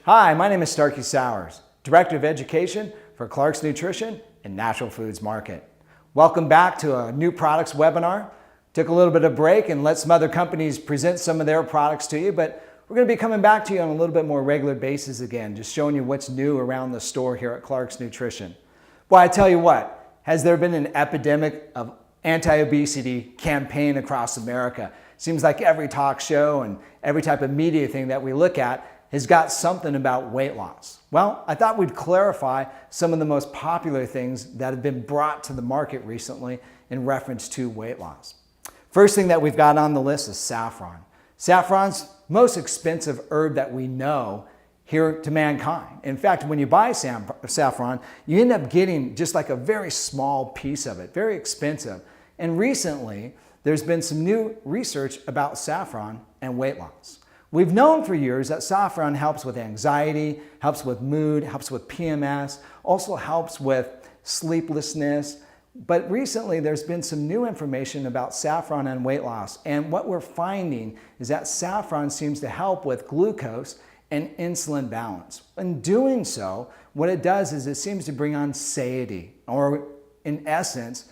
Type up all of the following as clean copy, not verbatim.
Hi, my name is Starkey Sowers, Director of Education for Clark's Nutrition and Natural Foods Market. Welcome back to a new products webinar. Took a little bit of break and let some other companies present some of their products to you, but we're going to be coming back to you on a little bit more regular basis again, just showing you what's new around the store here at Clark's Nutrition. Boy, I tell you what, has there been an epidemic of anti-obesity campaign across America? Seems like every talk show and every type of media thing that we look at has got something about weight loss. Well, I thought we'd clarify some of the most popular things that have been brought to the market recently in reference to weight loss. First thing that we've got on the list is saffron. Saffron's most expensive herb that we know here to mankind. In fact, when you buy saffron, you end up getting just like a very small piece of it, very expensive. And recently, there's been some new research about saffron and weight loss. We've known for years that saffron helps with anxiety, helps with mood, helps with PMS, also helps with sleeplessness. But recently there's been some new information about saffron and weight loss. And what we're finding is that saffron seems to help with glucose and insulin balance. In doing so, what it does is it seems to bring on satiety, or in essence,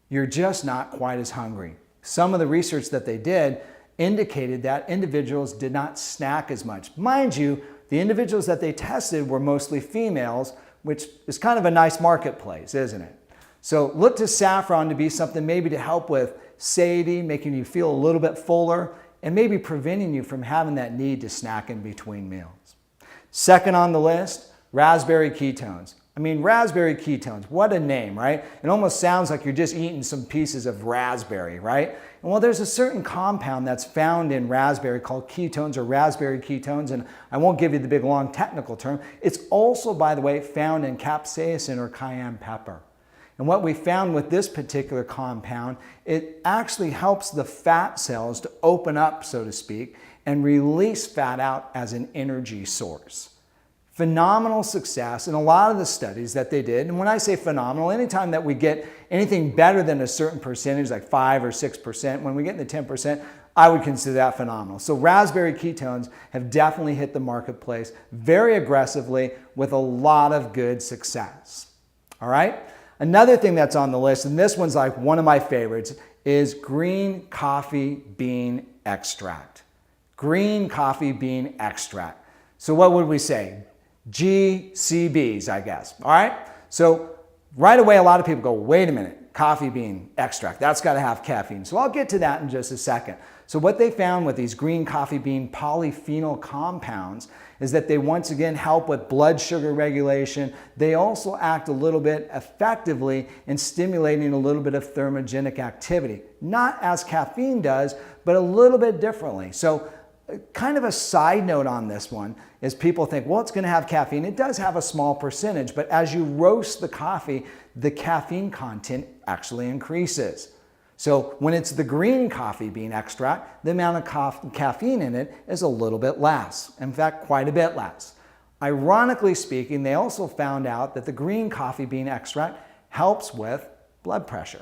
you're just not quite as hungry. Some of the research that they did indicated that individuals did not snack as much. Mind you, the individuals that they tested were mostly females, which is kind of a nice marketplace, isn't it? So look to saffron to be something maybe to help with satiety, making you feel a little bit fuller, and maybe preventing you from having that need to snack in between meals. Second on the list, raspberry ketones. I mean, raspberry ketones, what a name, right? It almost sounds like you're just eating some pieces of raspberry, right? And well, there's a certain compound that's found in raspberry called ketones or raspberry ketones, and I won't give you the big long technical term. It's also, by the way, found in capsaicin or cayenne pepper. And what we found with this particular compound, it actually helps the fat cells to open up, so to speak, and release fat out as an energy source. Phenomenal success in a lot of the studies that they did. And when I say phenomenal, anytime that we get anything better than a certain percentage, like 5 or 6%, when we get in the 10%, I would consider that phenomenal. So raspberry ketones have definitely hit the marketplace very aggressively with a lot of good success. All right? Another thing that's on the list, and this one's like one of my favorites, is green coffee bean extract. Green coffee bean extract. So what would we say? GCBs, I guess. All right? So right away, a lot of people go, wait a minute, coffee bean extract, that's got to have caffeine. So I'll get to that in just a second. So what they found with these green coffee bean polyphenol compounds is that they once again help with blood sugar regulation. They also act a little bit effectively in stimulating a little bit of thermogenic activity. Not as caffeine does, but a little bit differently. So kind of a side note on this one is people think, well, it's going to have caffeine. It does have a small percentage, but as you roast the coffee, the caffeine content actually increases. So when it's the green coffee bean extract, the amount of caffeine in it is a little bit less. In fact, quite a bit less. Ironically speaking, they also found out that the green coffee bean extract helps with blood pressure.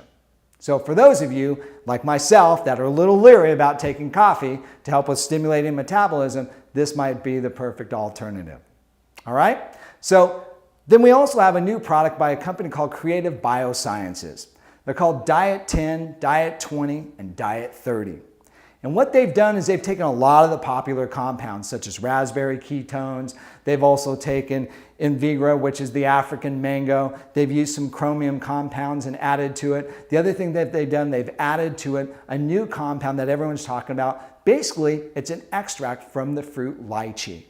So for those of you, like myself, that are a little leery about taking coffee to help with stimulating metabolism, this might be the perfect alternative. All right? So then we also have a new product by a company called Creative Biosciences. They're called Diet 10, Diet 20, and Diet 30. And what they've done is they've taken a lot of the popular compounds, such as raspberry ketones. They've also taken Invigra, which is the African mango. They've used some chromium compounds and added to it. The other thing that they've done, they've added to it a new compound that everyone's talking about. Basically, it's an extract from the fruit lychee.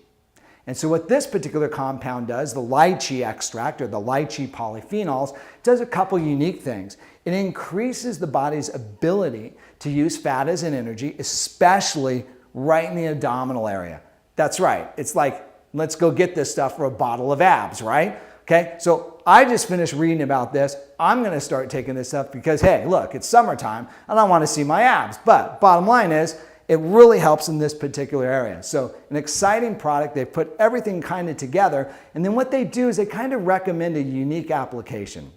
And so what this particular compound does, the lychee extract or the lychee polyphenols, does a couple unique things. It increases the body's ability to use fat as an energy, especially right in the abdominal area. That's right. It's like, let's go get this stuff for a bottle of abs, right? Okay, so I just finished reading about this. I'm going to start taking this stuff because, hey, look, it's summertime and I want to see my abs. But bottom line is, it really helps in this particular area. So an exciting product. They put everything kind of together. And then what they do is they kind of recommend a unique application.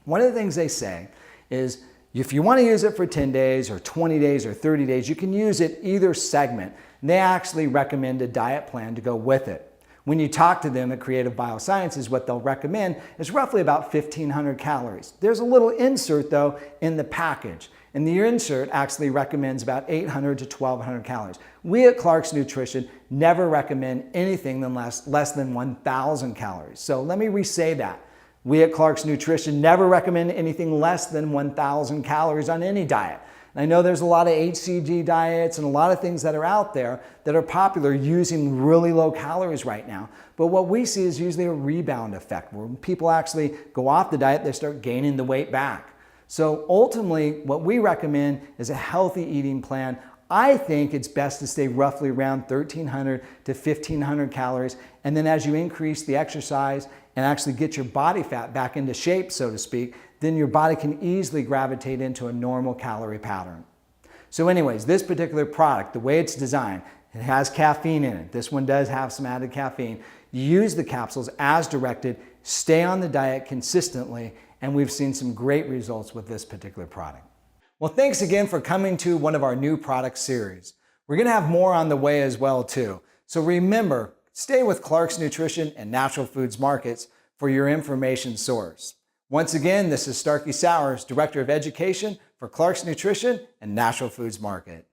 One of the things they say is if you want to use it for 10 days or 20 days or 30 days, you can use it either segment. And they actually recommend a diet plan to go with it. When you talk to them at Creative Biosciences, what they'll recommend is roughly about 1,500 calories. There's a little insert though in the package, and the insert actually recommends about 800 to 1,200 calories. We at Clark's Nutrition never recommend anything less than 1,000 calories. So let me re-say that. We at Clark's Nutrition never recommend anything less than 1,000 calories on any diet. And I know there's a lot of HCG diets and a lot of things that are out there that are popular using really low calories right now. But what we see is usually a rebound effect where when people actually go off the diet, they start gaining the weight back. So ultimately, what we recommend is a healthy eating plan. I think it's best to stay roughly around 1,300 to 1,500 calories. And then as you increase the exercise and actually get your body fat back into shape, so to speak, then your body can easily gravitate into a normal calorie pattern. So anyways, this particular product, the way it's designed, it has caffeine in it. This one does have some added caffeine. Use the capsules as directed, stay on the diet consistently, and we've seen some great results with this particular product. Well, thanks again for coming to one of our new product series. We're gonna have more on the way as well too. So remember, stay with Clark's Nutrition and Natural Foods Markets for your information source. Once again, this is Starkey Sowers, Director of Education for Clark's Nutrition and Natural Foods Market.